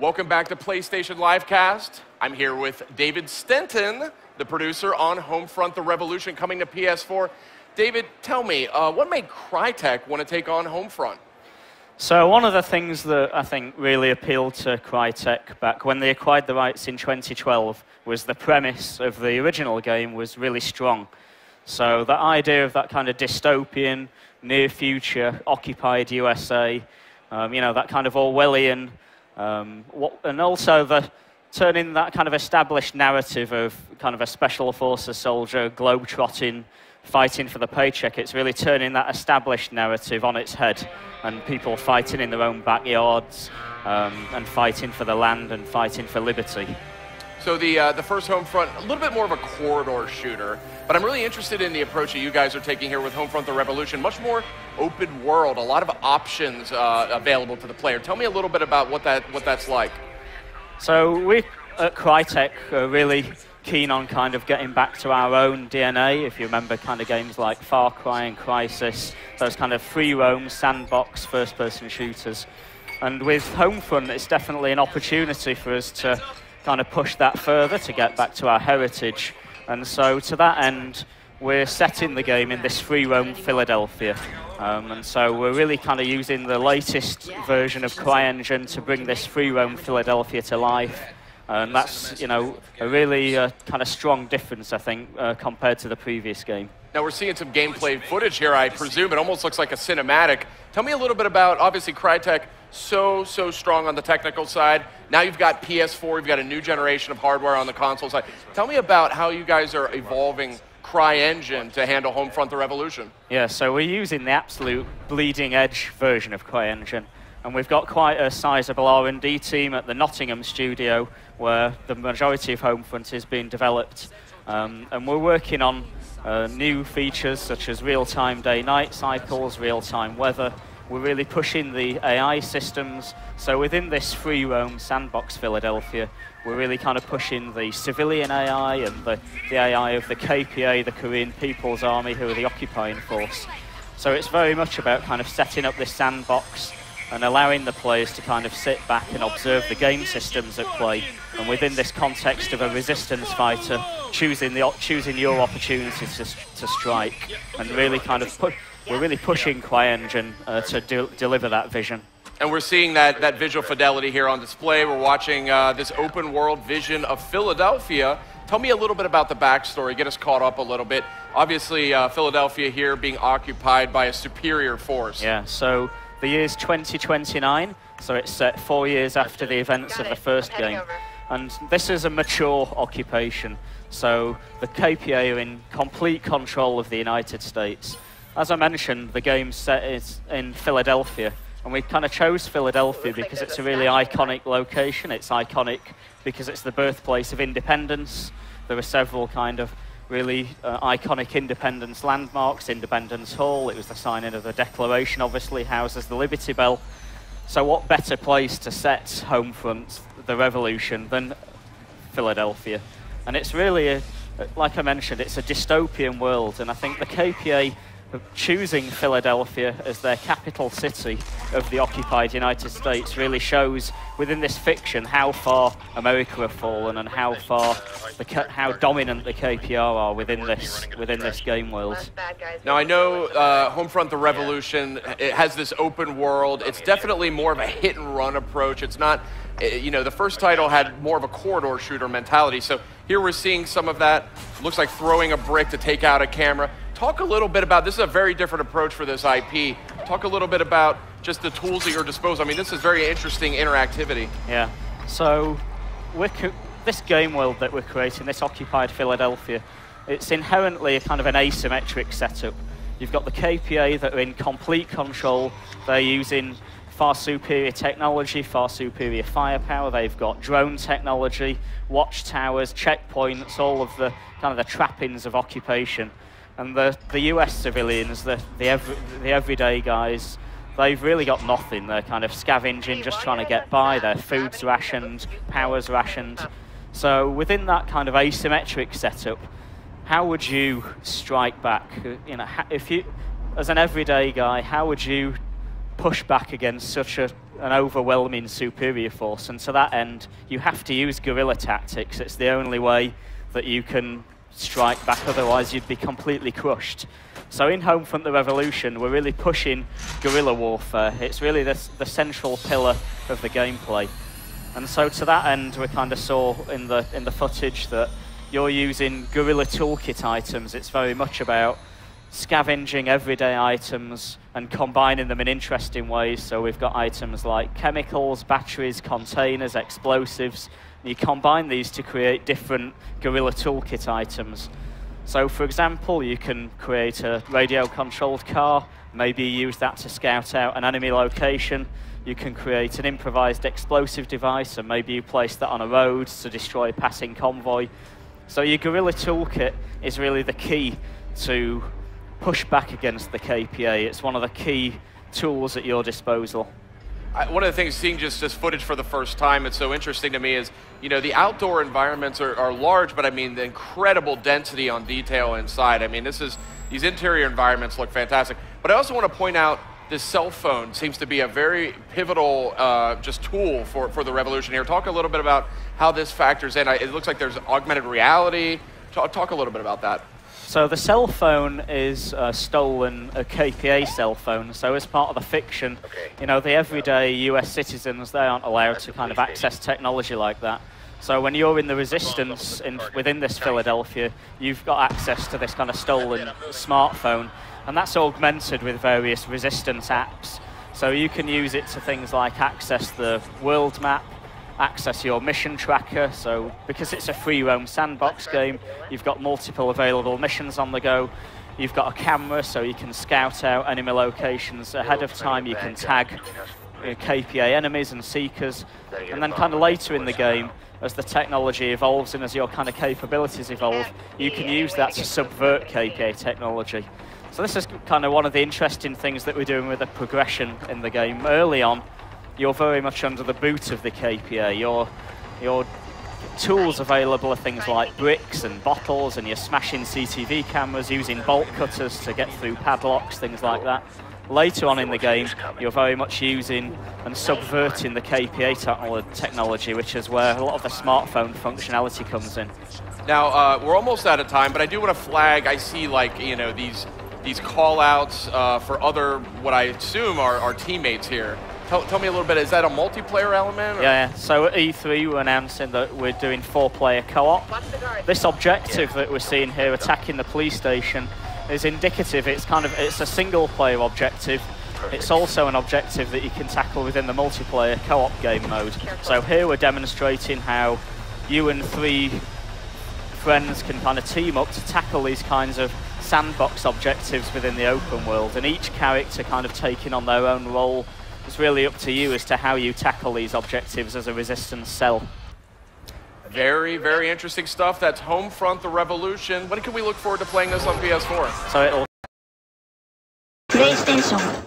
Welcome back to PlayStation Livecast. I'm here with David Stenton, the producer on Homefront The Revolution, coming to PS4. David, tell me, what made Crytek want to take on Homefront? So one of the things that I think really appealed to Crytek back when they acquired the rights in 2012 was the premise of the original game was really strong. So the idea of that kind of dystopian, near-future, occupied USA, that kind of Orwellian, and also turning that kind of established narrative of kind of a special forces soldier, globe-trotting, fighting for the paycheck, it's really turning that established narrative on its head, and people fighting in their own backyards, and fighting for the land and fighting for liberty. So the first Homefront, a little bit more of a corridor shooter, but I'm really interested in the approach that you guys are taking here with Homefront The Revolution, much more open world, a lot of options available to the player. Tell me a little bit about what that's like. So we at Crytek are really keen on kind of getting back to our own DNA, if you remember kind of games like Far Cry and Crysis, those kind of free roam, sandbox, first-person shooters. And with Homefront, it's definitely an opportunity for us to kind of push that further, to get back to our heritage. And so to that end, we're setting the game in this free roam Philadelphia. And so we're really kind of using the latest version of CryEngine to bring this free roam Philadelphia to life. And that's, a really kind of strong difference, I think, compared to the previous game. Now we're seeing some gameplay footage here, I presume. It almost looks like a cinematic. Tell me a little bit about, obviously, Crytek, so strong on the technical side. Now you've got PS4, you've got a new generation of hardware on the console side. Tell me about how you guys are evolving CryEngine to handle Homefront The Revolution. Yeah, so we're using the absolute bleeding edge version of CryEngine. And we've got quite a sizable R&D team at the Nottingham studio where the majority of Homefront is being developed. And we're working on new features such as real-time day-night cycles, real-time weather. We're really pushing the AI systems. So within this free roam sandbox Philadelphia, we're really kind of pushing the civilian AI and the AI of the KPA, the Korean People's Army, who are the occupying force. So it's very much about kind of setting up this sandbox and allowing the players to kind of sit back and observe the game systems at play. And within this context of a resistance fighter, choosing your opportunity to strike, and really kind of we're really pushing CryEngine to deliver that vision. And we're seeing that visual fidelity here on display. We're watching this open world vision of Philadelphia. Tell me a little bit about the backstory. Get us caught up a little bit. Obviously, Philadelphia here being occupied by a superior force. Yeah, so the year's 2029, so it's set 4 years after the events of the first game. And this is a mature occupation. So the KPA are in complete control of the United States. As I mentioned, the game's set is in Philadelphia. And we kind of chose Philadelphia because it's a really iconic location. It's iconic because it's the birthplace of independence. There are several kind of really iconic independence landmarks. Independence Hall, it was the signing of the Declaration, obviously, houses the Liberty Bell. So what better place to set Homefront The Revolution than Philadelphia? And it's really, like I mentioned, it's a dystopian world, and I think the KPA choosing Philadelphia as their capital city of the occupied United States really shows within this fiction how far America have fallen and how dominant the KPR are within this game world. Now I know Homefront The Revolution, it has this open world. It's definitely more of a hit and run approach. It's not, the first title had more of a corridor shooter mentality. So here we're seeing some of that. Looks like throwing a brick to take out a camera. Talk a little bit about, this is a very different approach for this IP. Talk a little bit about just the tools at your disposal. I mean, this is very interesting interactivity. Yeah, so this game world that we're creating, this occupied Philadelphia, it's inherently a kind of an asymmetric setup. You've got the KPA that are in complete control. They're using far superior technology, far superior firepower. They've got drone technology, watchtowers, checkpoints, all of the kind of the trappings of occupation. And the US civilians, the everyday guys, they've really got nothing. They're kind of scavenging, just trying to get by. Their food's rationed, power's rationed. So within that kind of asymmetric setup, how would you strike back? If you, as an everyday guy, how would you push back against such a an overwhelming superior force, and to that end, you have to use guerrilla tactics. It's the only way that you can strike back, otherwise you'd be completely crushed. So in Homefront The Revolution, we're really pushing guerrilla warfare. It's really the central pillar of the gameplay. And so to that end, we kind of saw in the footage that you're using guerrilla toolkit items. It's very much about scavenging everyday items and combining them in interesting ways. So we've got items like chemicals, batteries, containers, explosives. You combine these to create different guerrilla toolkit items. So for example, you can create a radio-controlled car, maybe use that to scout out an enemy location. You can create an improvised explosive device, and maybe you place that on a road to destroy a passing convoy. So your guerrilla toolkit is really the key to push back against the KPA. It's one of the key tools at your disposal. One of the things, seeing just this footage for the first time, it's so interesting to me is, you know, the outdoor environments are large, but I mean, the incredible density on detail inside. I mean, these interior environments look fantastic. But I also want to point out this cell phone seems to be a very pivotal just tool for the revolution here. Talk a little bit about how this factors in. It looks like there's augmented reality. Talk a little bit about that. So the cell phone is stolen, a KPA cell phone. So as part of the fiction, you know, the everyday US citizens, they aren't allowed to kind of access technology like that. So when you're in the resistance within this Philadelphia, you've got access to this kind of stolen smartphone, and that's augmented with various resistance apps. So you can use it to things like access the world map, access your mission tracker. So because it's a free roam sandbox game, you've got multiple available missions on the go. You've got a camera, so you can scout out enemy locations ahead of time. You can tag KPA enemies and seekers. And then kind of later in the game, as the technology evolves and as your kind of capabilities evolve, you can use that to subvert KPA technology. So this is kind of one of the interesting things that we're doing with the progression in the game. Early on, you're very much under the boot of the KPA. Your tools available are things like bricks and bottles, and you're smashing CCTV cameras, using bolt cutters to get through padlocks, things like that. Later on in the game, you're very much using and subverting the KPA technology, which is where a lot of the smartphone functionality comes in. Now, we're almost out of time, but I do want to flag, I see like, you know, these call-outs for other, what I assume are teammates here. Tell me a little bit, is that a multiplayer element? Or? Yeah, so at E3 we're announcing that we're doing 4-player co-op. This objective that we're seeing here, attacking the police station, is indicative. It's a single-player objective. It's also an objective that you can tackle within the multiplayer co-op game mode. So here we're demonstrating how you and 3 friends can kind of team up to tackle these kinds of sandbox objectives within the open world, and each character kind of taking on their own role. It's really up to you as to how you tackle these objectives as a resistance cell. Very, very interesting stuff. That's Homefront The Revolution. When can we look forward to playing this on PS4? So it'll... PlayStation